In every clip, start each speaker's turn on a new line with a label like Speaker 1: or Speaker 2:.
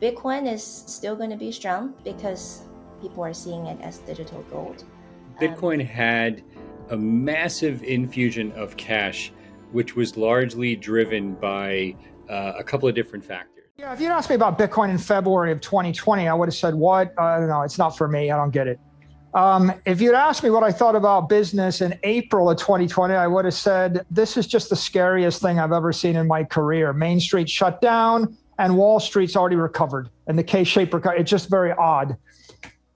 Speaker 1: Bitcoin is still going to be strong because people are seeing it as digital gold.
Speaker 2: Bitcoin had a massive infusion of cash, which was largely driven by a couple of different factors.
Speaker 3: Yeah, if you'd asked me about Bitcoin in February of 2020, I would have said, what? I don't know. It's not for me. I don't get it. If you'd asked me what I thought about business in April of 2020, I would have said, this is just the scariest thing I've ever seen in my career. Main Street shut down and Wall Street's already recovered and the K-shaped recovery. It's just very odd.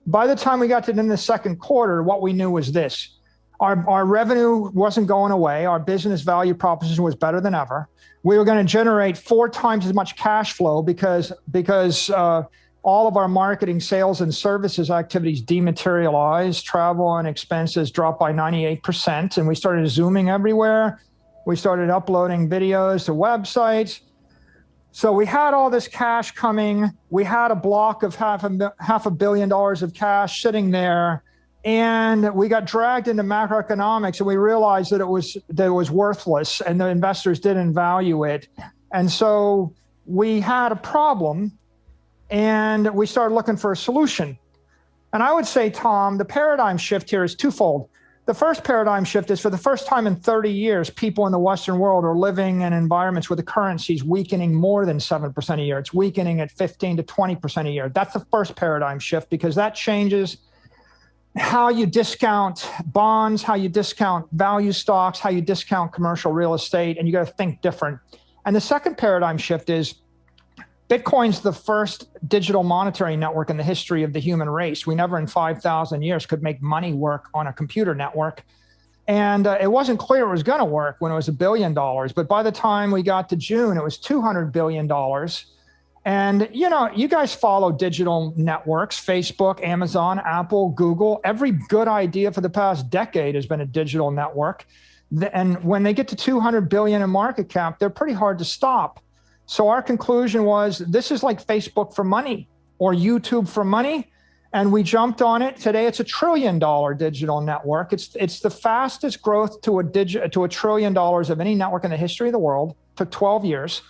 Speaker 3: By the time we got to the end of the second quarter, what we knew was this. Our revenue wasn't going away. Our business value proposition was better than ever. We were going to generate 4 times as much cash flow because all of our marketing, sales, and services activities dematerialized. Travel and expenses dropped by 98%, and we started Zooming everywhere. We started uploading videos to websites. So we had all this cash coming. We had a block of half $500 million of cash sitting there. And we got dragged into macroeconomics, and we realized that it was worthless, and the investors didn't value it. And so we had a problem, and we started looking for a solution. And I would say, Tom, the paradigm shift here is twofold. The first paradigm shift is, for the first time in 30 years, people in the Western world are living in environments where the currency is weakening more than 7% a year. It's weakening at 15 to 20% a year. That's the first paradigm shift, because that changes how you discount bonds, how you discount value stocks, how you discount commercial real estate, and you got to think different. And the second paradigm shift is Bitcoin's the first digital monetary network in the history of the human race. We never in 5,000 years could make money work on a computer network. And it wasn't clear it was going to work when it was $1 billion. But by the time we got to June, it was $200 billion. And, you know, you guys follow digital networks, Facebook, Amazon, Apple, Google. Every good idea for the past decade has been a digital network. And when they get to 200 billion in market cap, they're pretty hard to stop. So our conclusion was, this is like Facebook for money or YouTube for money. And we jumped on it. Today, it's $1 trillion digital network. It's the fastest growth to $1 trillion of any network in the history of the world. It took 12 years.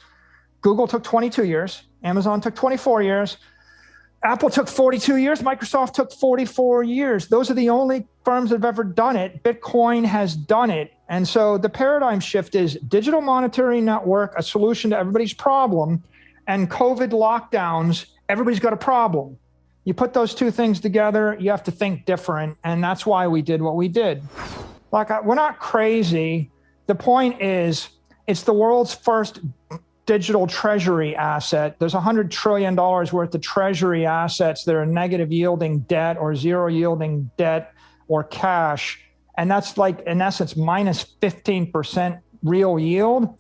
Speaker 3: Google took 22 years. Amazon took 24 years. Apple took 42 years. Microsoft took 44 years. Those are the only firms that have ever done it. Bitcoin has done it. And so the paradigm shift is digital monetary network, a solution to everybody's problem, and COVID lockdowns, everybody's got a problem. You put those two things together, you have to think different. And that's why we did what we did. We're not crazy. The point is, it's the world's first digital treasury asset. There's $100 trillion worth of treasury assets that are negative yielding debt or zero yielding debt or cash. And that's like, in essence, minus 15% real yield.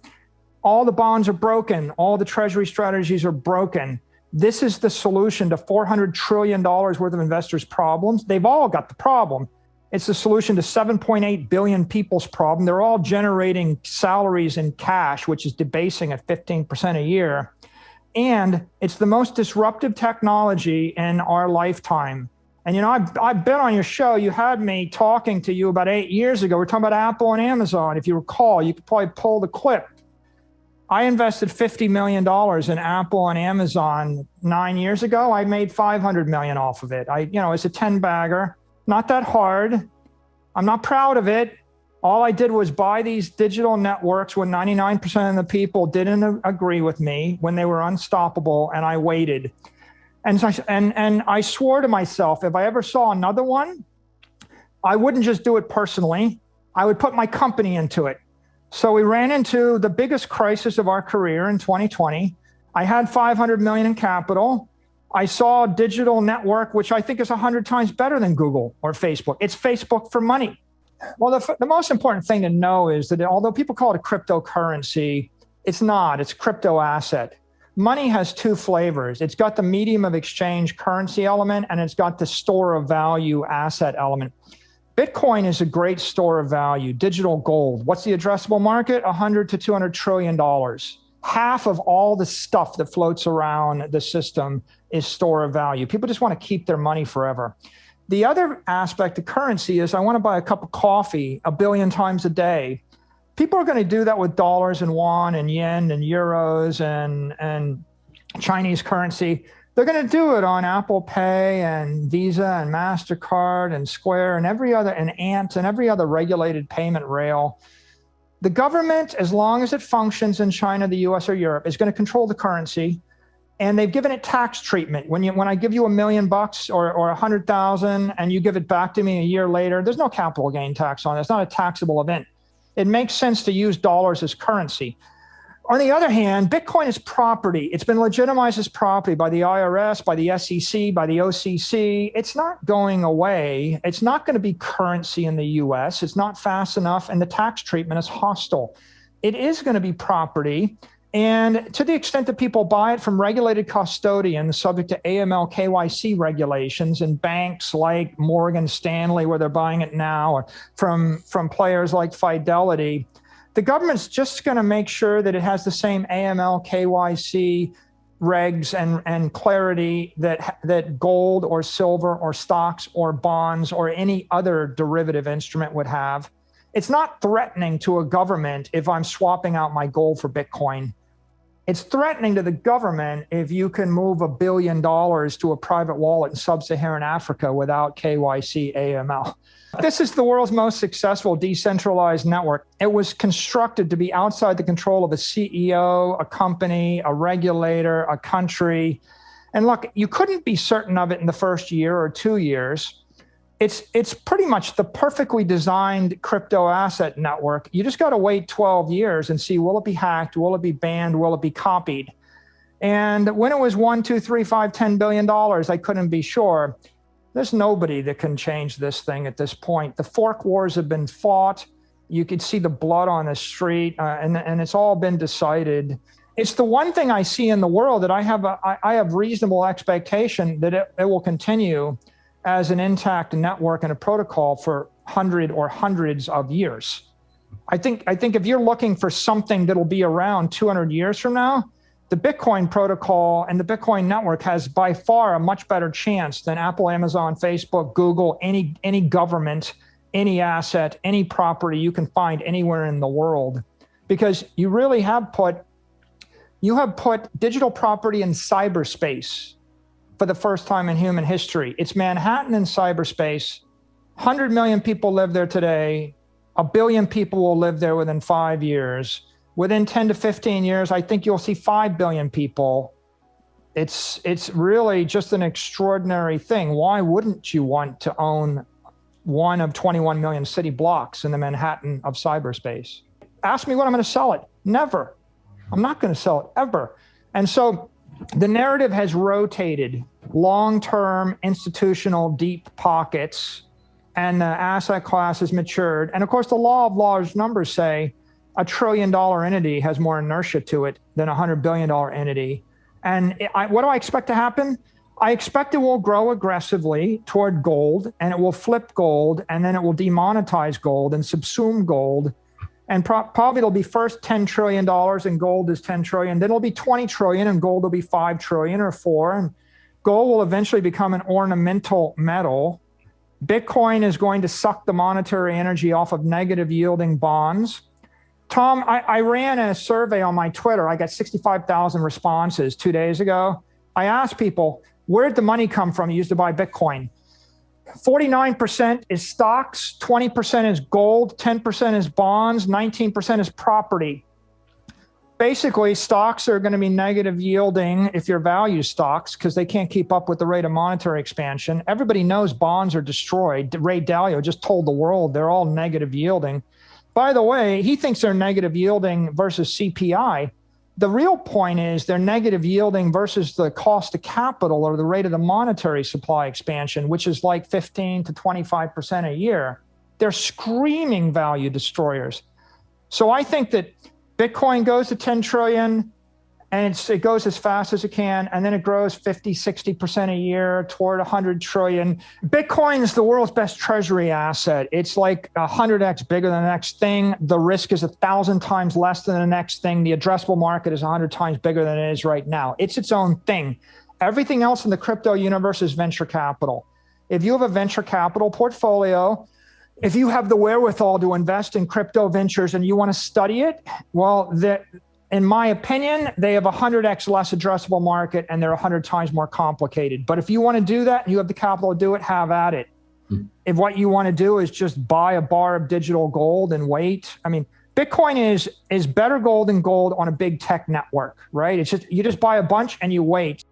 Speaker 3: All the bonds are broken. All the treasury strategies are broken. This is the solution to $400 trillion worth of investors' problems. They've all got the problem. It's the solution to 7.8 billion people's problem. They're all generating salaries in cash, which is debasing at 15% a year. And it's the most disruptive technology in our lifetime. And, you know, I've been on your show. You had me talking to you about 8 years ago. We're talking about Apple and Amazon. If you recall, you could probably pull the clip. I invested $50 million in Apple and Amazon 9 years ago. I made $500 million off of it. It's a 10-bagger. Not that hard. I'm not proud of it. All I did was buy these digital networks when 99% of the people didn't agree with me, when they were unstoppable, and I waited. And I swore to myself, if I ever saw another one, I wouldn't just do it personally. I would put my company into it. So we ran into the biggest crisis of our career in 2020. I had $500 million in capital. I saw a digital network, which I think is 100 times better than Google or Facebook. It's Facebook for money. Well, the most important thing to know is that although people call it a cryptocurrency, it's not. It's a crypto asset. Money has two flavors. It's got the medium of exchange currency element, and it's got the store of value asset element. Bitcoin is a great store of value, digital gold. What's the addressable market? $100 to $200 trillion. Half of all the stuff that floats around the system is store of value. People just want to keep their money forever. The other aspect of currency is I want to buy a cup of coffee 1 billion times a day. People are going to do that with dollars and won and yen and euros and Chinese currency. They're going to do it on Apple Pay and Visa and MasterCard and Square and every other, and Ant and every other regulated payment rail. The government, as long as it functions in China, the US, or Europe, is going to control the currency. And they've given it tax treatment. When I give you $1 million or 100,000 and you give it back to me a year later, there's no capital gain tax on it. It's not a taxable event. It makes sense to use dollars as currency. On the other hand, Bitcoin is property. It's been legitimized as property by the IRS, by the SEC, by the OCC. It's not going away. It's not going to be currency in the US. It's not fast enough, and the tax treatment is hostile. It is going to be property. And to the extent that people buy it from regulated custodians subject to AML KYC regulations, and banks like Morgan Stanley, where they're buying it now, or from players like Fidelity, the government's just going to make sure that it has the same AML KYC regs and clarity that gold or silver or stocks or bonds or any other derivative instrument would have. It's not threatening to a government if I'm swapping out my gold for Bitcoin. It's threatening to the government if you can move $1 billion to a private wallet in sub-Saharan Africa without KYC AML. This is the world's most successful decentralized network. It was constructed to be outside the control of a CEO, a company, a regulator, a country. And look, you couldn't be certain of it in the first year or 2 years. It's pretty much the perfectly designed crypto asset network. You just got to wait 12 years and see, will it be hacked? Will it be banned? Will it be copied? And when it was $1, $2, $3, $5, $10 billion, I couldn't be sure. There's nobody that can change this thing at this point. The fork wars have been fought. You could see the blood on the street, and it's all been decided. It's the one thing I see in the world that I have reasonable expectation that it will continue as an intact network and a protocol for hundreds of years. I think if you're looking for something that'll be around 200 years from now, the Bitcoin protocol and the Bitcoin network has by far a much better chance than Apple, Amazon, Facebook, Google, any government, any asset, any property you can find anywhere in the world. Because you really have put digital property in cyberspace for the first time in human history. It's Manhattan in cyberspace. 100 million people live there today. 1 billion people will live there within 5 years. Within 10 to 15 years, I think you'll see 5 billion people. It's really just an extraordinary thing. Why wouldn't you want to own one of 21 million city blocks in the Manhattan of cyberspace? Ask me when I'm going to sell it. Never. I'm not going to sell it ever. And so the narrative has rotated. Long-term institutional deep pockets, and the asset class has matured. And of course, the law of large numbers say a $1 trillion entity has more inertia to it than a $100 billion entity. And what do I expect to happen? I expect it will grow aggressively toward gold, and it will flip gold, and then it will demonetize gold and subsume gold. And probably it'll be first $10 trillion and gold is 10 trillion. Then it'll be 20 trillion and gold will be 5 trillion or 4. And gold will eventually become an ornamental metal. Bitcoin is going to suck the monetary energy off of negative yielding bonds. Tom, I ran a survey on my Twitter. I got 65,000 responses 2 days ago. I asked people, where did the money come from you used to buy Bitcoin? 49% is stocks, 20% is gold, 10% is bonds, 19% is property. Basically, stocks are going to be negative yielding if you're value stocks because they can't keep up with the rate of monetary expansion. Everybody knows bonds are destroyed. Ray Dalio just told the world they're all negative yielding. By the way, he thinks they're negative yielding versus CPI. The real point is they're negative yielding versus the cost of capital or the rate of the monetary supply expansion, which is like 15 to 25% a year. They're screaming value destroyers. So I think that Bitcoin goes to 10 trillion and it goes as fast as it can, and then it grows 50, 60% a year toward 100 trillion. Bitcoin is the world's best treasury asset. It's like 100x bigger than the next thing. The risk is 1,000 times less than the next thing. The addressable market is 100 times bigger than it is right now. It's its own thing. Everything else in the crypto universe is venture capital. If you have a venture capital portfolio, if you have the wherewithal to invest in crypto ventures and you want to study it, well, in my opinion, they have 100x less addressable market and they're 100 times more complicated. But if you want to do that and you have the capital to do it, have at it. If what you want to do is just buy a bar of digital gold and wait, I mean, Bitcoin is better gold than gold on a big tech network, right? It's just, you just buy a bunch and you wait.